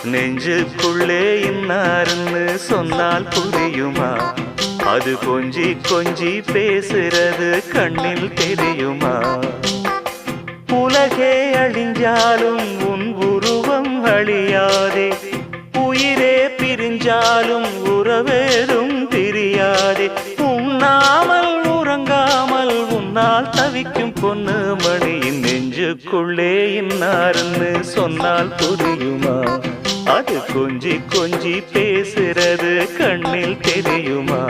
நெஞ்சுக்குள்ளே இன்னாருன்னு சொன்னால் புரியுமா? அது கொஞ்சி கொஞ்சி பேசுறது கண்ணில் தெரியுமா? உலகே அழிஞ்சாலும் உன் உருவம் அழியாதே, உயிரே பிரிஞ்சாலும் உறவேதும் பிரியாதே. உண்ணாமல் உறங்காமல் உன்னால் தவிக்கும் பொண்ணு மணியின் நெஞ்சுக்குள்ளே இன்னாருன்னு சொன்னால் புரியுமா? அது கொஞ்சி கொஞ்சி பேசுறது கண்ணில் தெரியுமா?